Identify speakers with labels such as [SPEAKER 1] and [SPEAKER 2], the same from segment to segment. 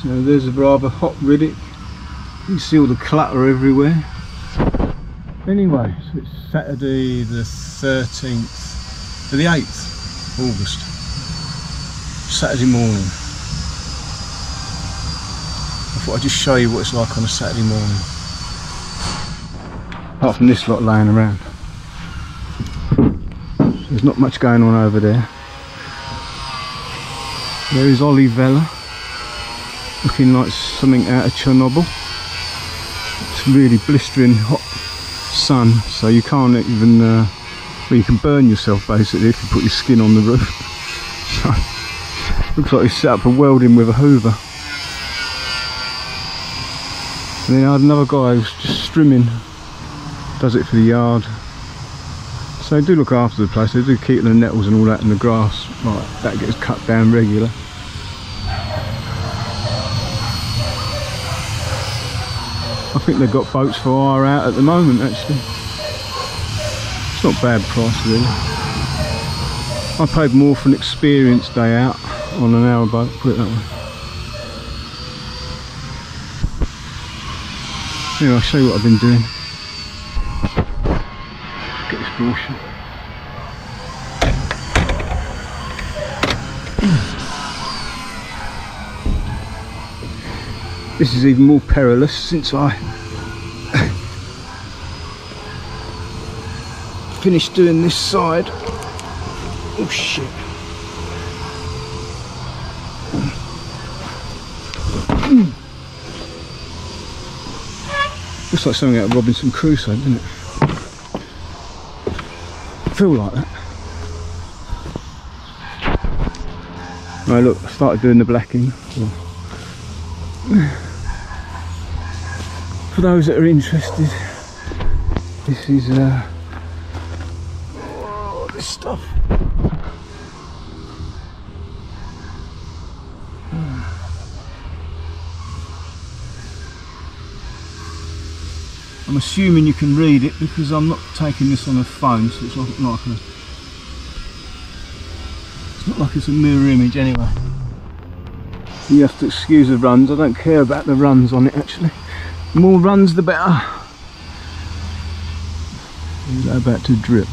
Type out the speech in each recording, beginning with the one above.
[SPEAKER 1] So there's a rather hot Riddick. You see all the clutter everywhere. Anyway, so it's Saturday the 13th, the 8th August. Saturday morning. I thought I'd just show you what it's like on a Saturday morning. Apart from this lot laying around. There's not much going on over there. There is Ollie Vella, looking like something out of Chernobyl. It's really blistering hot sun, so you can't even, well, you can burn yourself basically if you put your skin on the roof. So, looks like he's set up for welding with a hoover. And then I had another guy who's just strimming, does it for the yard. So they do look after the place, they do keep the nettles and all that and the grass, like that gets cut down regular. I think they've got boats for hire out at the moment actually. It's not a bad price really. I paid more for an experienced day out on an NarrowBoat, put it that way. Anyway, I'll show you what I've been doing. Get this door shut. This is even more perilous since I finished doing this side. Oh shit. Looks like something out of Robinson Crusoe, doesn't it? I feel like that. Right, look, I started doing the blacking. For those that are interested, this is this stuff. I'm assuming you can read it because I'm not taking this on a phone, so it's not like it's a mirror image anyway. You have to excuse the runs. I don't care about the runs on it actually. The more runs the better. Is that about to drip?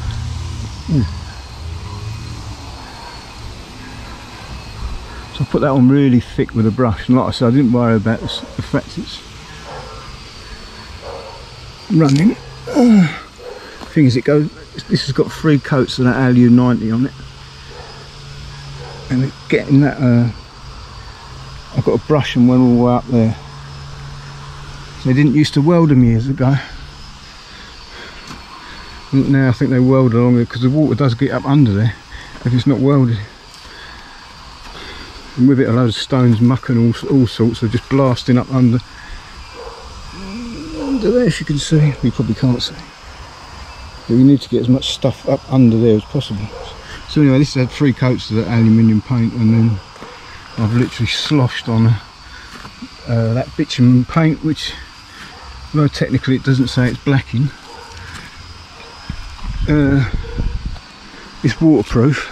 [SPEAKER 1] So I put that on really thick with a brush, and like I said, I didn't worry about the fact it's running. Thing is, this has got 3 coats of that Alu 90 on it, and getting that I've got a brush and went all the way up there. They didn't used to weld them years ago. Now I think they weld along there because the water does get up under there if it's not welded. And with it a load of stones, muck and all sorts are just blasting up under there, if you can see. You probably can't see. But you need to get as much stuff up under there as possible. So anyway, this had 3 coats of that aluminium paint, and then I've literally sloshed on that bitumen paint, which, although technically it doesn't say it's blacking, it's waterproof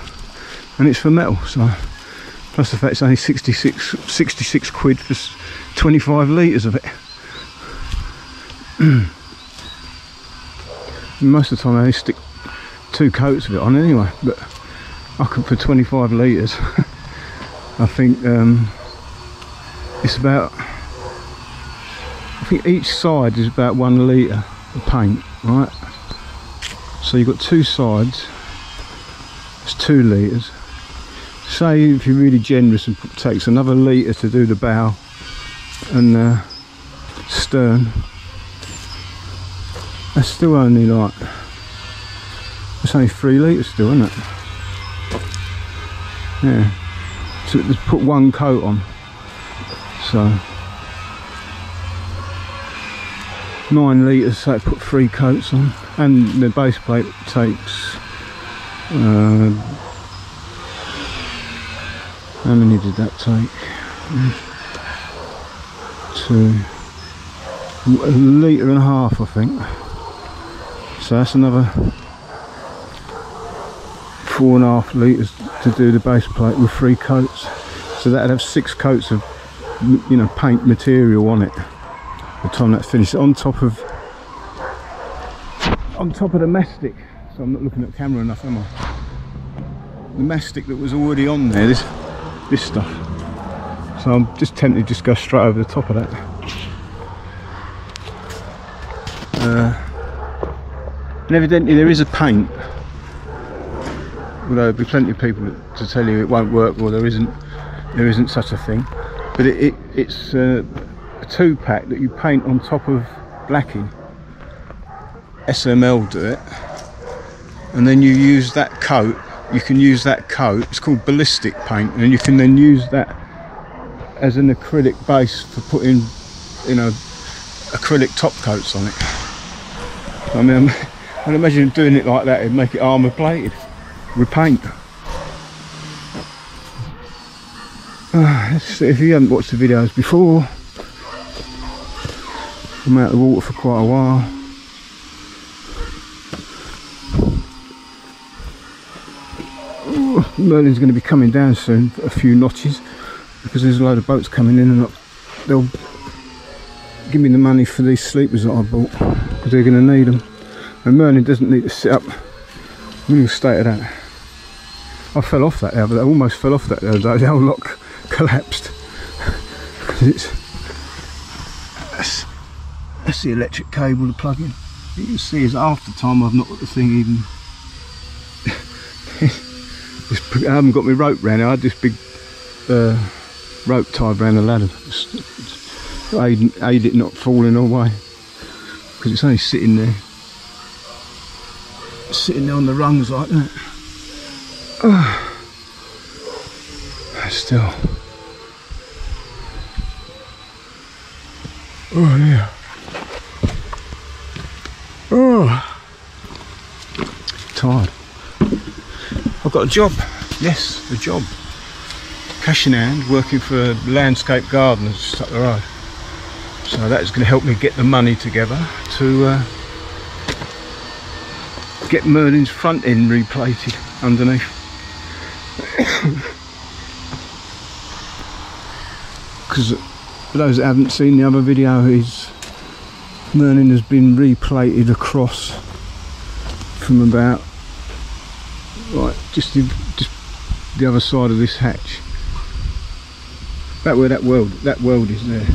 [SPEAKER 1] and it's for metal. So plus the fact it's only 66 quid for 25 litres of it. And most of the time I only stick 2 coats of it on anyway, but I could, for 25 litres I think it's about, I think each side is about 1 litre of paint, right? So you've got 2 sides, it's 2 litres. Say if you're really generous and takes another litre to do the bow and stern, that's still only like, it's only 3 litres still, isn't it? Yeah. So just put 1 coat on, so 9 litres, so put 3 coats on, and the base plate takes how many did that take? 1.5 litres, I think. So that's another 4.5 litres to do the base plate with 3 coats. So that'd have 6 coats of you know, paint material on it. By the time that's finished, on top of the mastic. So I'm not looking at the camera enough, am I? The mastic that was already on there, this stuff. So I'm just tempted to just go straight over the top of that. And evidently there is a paint, although there'll be plenty of people to tell you it won't work or there isn't such a thing. But it's a 2-pack that you paint on top of blacking. SML do it, and then you use that coat. You can use that coat, it's called ballistic paint, and you can then use that as an acrylic base for putting, you know, acrylic top coats on it. I mean, I'd imagine doing it like that, it'd make it armour plated with paint. Let's see, if you haven't watched the videos before, I'm out of the water for quite a while. Merlin's going to be coming down soon, a few notches, because there's a load of boats coming in, and they'll give me the money for these sleepers that I bought, because they're going to need them. And Merlin doesn't need to sit up. I'm going to stay at that. I fell off that there, but I almost fell off that the other day. The whole lock collapsed. That's the electric cable to plug in. You can see is after time I've not got the thing even. I haven't got my rope round it. I had this big rope tied around the ladder. Aid it not falling away, because it's only sitting there on the rungs like that. Still. Oh yeah. Oh, tired. I've got a job. Yes, a job. Cash in hand, working for landscape gardeners just up the road. So that is going to help me get the money together to get Merlin's front end replated underneath. Because for those that haven't seen the other video, Merlin has been replated across from about just the other side of this hatch. About where that weld is there.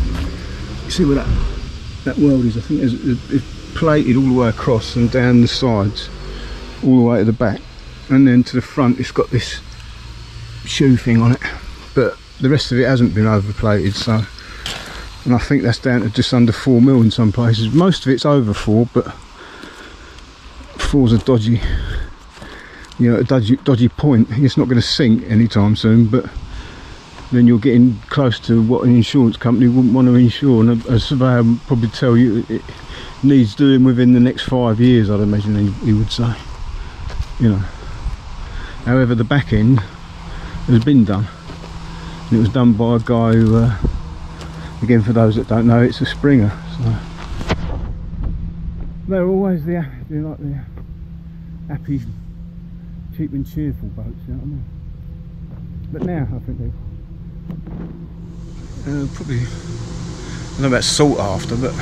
[SPEAKER 1] You see where that weld is? I think it's plated all the way across and down the sides, all the way to the back, and then to the front it's got this shoe thing on it, but the rest of it hasn't been overplated. So, and I think that's down to just under 4mm in some places. Most of it's over 4, but 4's a dodgy, you know, a dodgy point. It's not going to sink anytime soon, but then you're getting close to what an insurance company wouldn't want to insure, and a surveyor would probably tell you it needs doing within the next 5 years, I'd imagine he would say, you know. However, the back end has been done, and it was done by a guy who, again, for those that don't know, it's a Springer. So they're always the happy, cheap and cheerful boats, you know what I mean? But now I think they're probably, I don't know about sought after, but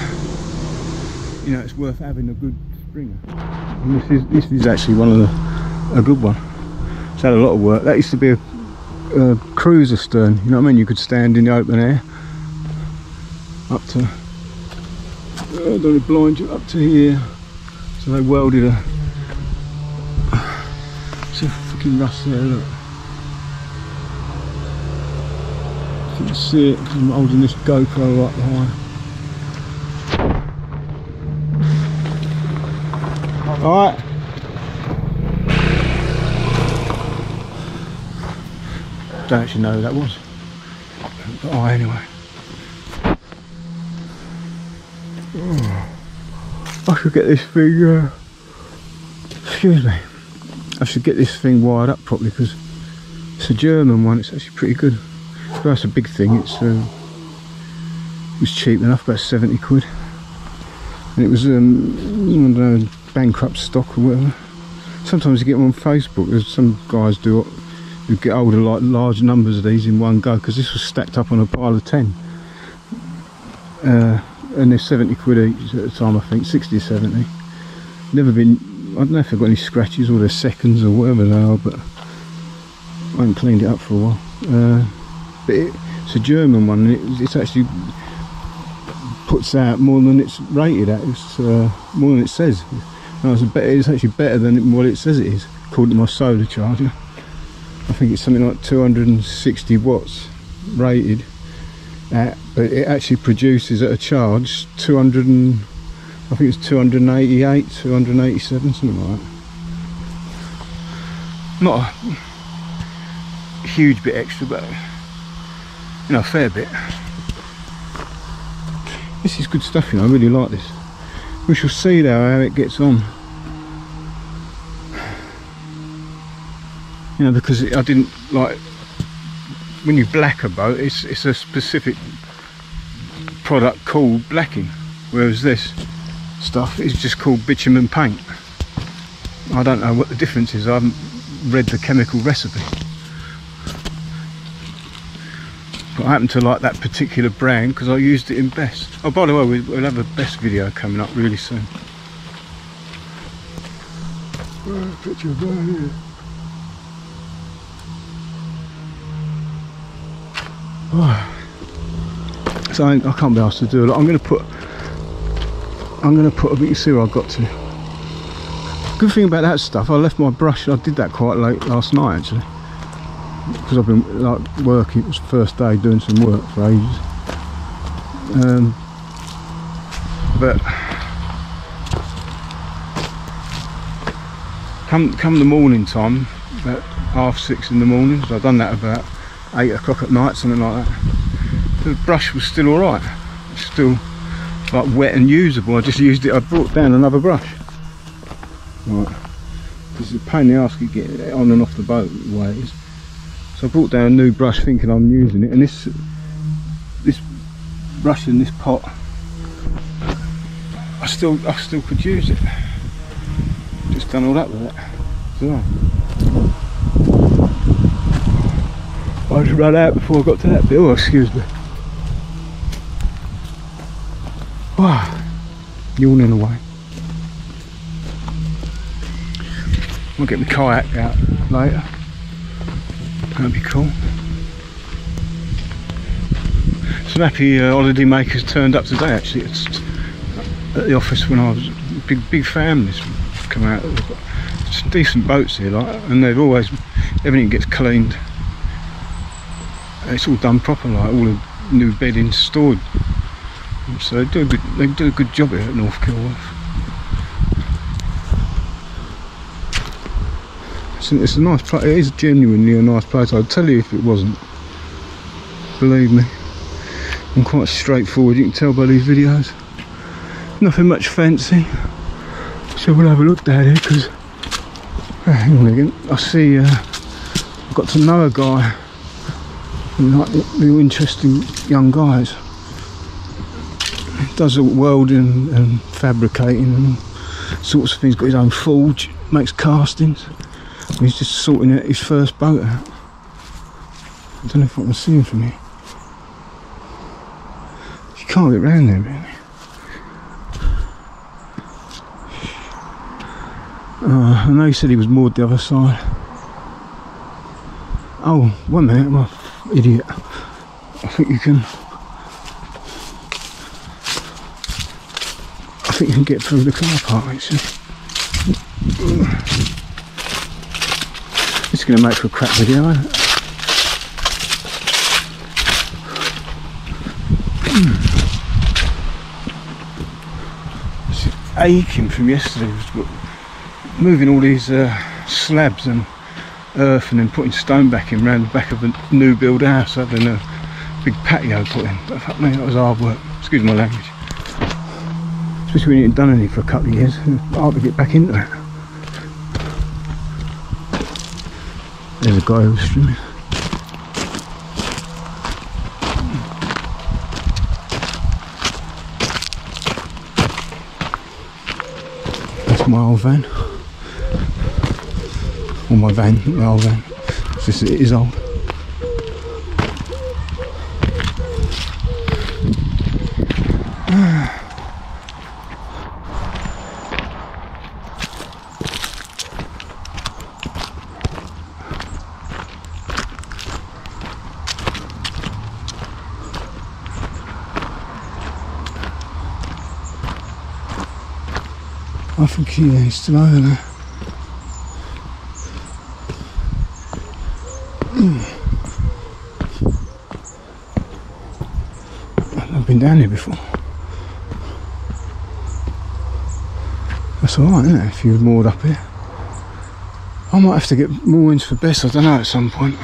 [SPEAKER 1] you know, it's worth having a good Springer. And this is actually a good one. It's had a lot of work. That used to be a cruiser stern, you know what I mean? You could stand in the open air up to, I don't want to blind you, up to here. So they welded it's a fucking rust there, look. You can see it, I'm holding this GoPro up high. Alright. Don't actually know who that was. But anyway. Oh, I should get this thing, excuse me. I should get this thing wired up properly, because it's a German one, it's actually pretty good. Well, that's a big thing. It was cheap enough, about 70 quid, and it was I don't know, bankrupt stock or whatever. Sometimes you get them on Facebook. There's some guys who get hold of like large numbers of these in one go, because this was stacked up on a pile of 10. and they're 70 quid each at the time, I think, 60 or 70. Never been, I don't know if they've got any scratches or they're seconds or whatever they are, but I haven't cleaned it up for a while. But it's a German one, and it's actually puts out more than it's rated at. It's more than it says. No, it's actually better than what it says it is, according to my solar charger. I think it's something like 260 watts rated at, but it actually produces at a charge 200 and, I think it's 288, 287, something like that. Not a huge bit extra, but you know, a fair bit. This is good stuff, you know, I really like this. We shall see though how it gets on. You know, because I didn't like, when you black a boat, it's a specific product called blacking, whereas this stuff is just called bitumen paint. I don't know what the difference is, I haven't read the chemical recipe. But I happen to like that particular brand because I used it in Best. Oh, by the way, we'll have a Best video coming up really soon. Picture of that here. Oh. So I can't be asked to do a lot. I'm going to put a bit, you see where I got to. Good thing about that stuff, I left my brush, I did that quite late last night actually, because I've been like working, it was the first day doing some work for ages. But come the morning time, about 6:30 in the morning, so I've done that about 8 o'clock at night, something like that. The brush was still alright, still like wet and usable. I just used it, I brought down another brush. Right, this is a pain in the arse to get it on and off the boat the way it is. So I brought down a new brush thinking I'm using it, and this brush in this pot, I still could use it. Just done all that with it. So I just ran out before I got to that bit. Oh, excuse me. Wow, yawning away. I'll get my kayak out later. That'd be cool. Some happy holiday makers turned up today actually. It's at the office when I was, big families come out. They've got some decent boats here, like, and they've always, everything gets cleaned. It's all done proper, like all the new bedding stored. So they do a good job here at North Kilworth. It's a nice place. It is genuinely a nice place. I'd tell you if it wasn't. Believe me, I'm quite straightforward. You can tell by these videos. Nothing much fancy. So we'll have a look down here because hang on again. I see. I've got to know a guy. Like real interesting young guys. Does all welding and fabricating and all sorts of things. Got his own forge. Makes castings. He's just sorting out his first boat out. I don't know if I can see him from here. You can't get round there really. I know he said he was moored the other side. Oh, 1 minute, I'm an idiot. I think you can get through the car park actually. It's going to make for a crap video, isn't it? It's aching from yesterday, moving all these slabs and earth and then putting stone back in round the back of a new build house, having a big patio put in. But fuck me, that was hard work. Excuse my language. Especially when you haven't done anything for a couple of years, it's hard to get back into it. There's a guy who's swimming. That's my old van. Or my van, my old van. It is old. I think he's still over there. I've been down here before. That's alright, isn't it, if you're moored up here? I might have to get moorings for Bess, I don't know, at some point.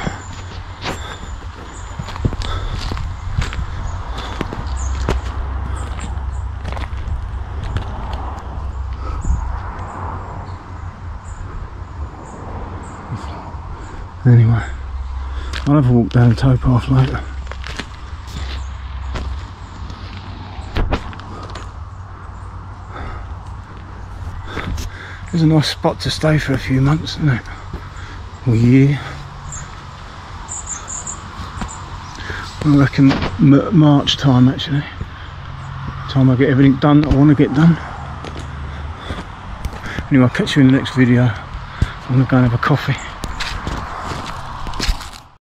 [SPEAKER 1] Anyway, I'll have a walk down the towpath later. It's a nice spot to stay for a few months, isn't it? Or a year. I reckon March time, actually. Time I get everything done that I want to get done. Anyway, I'll catch you in the next video. I'm going to go and have a coffee.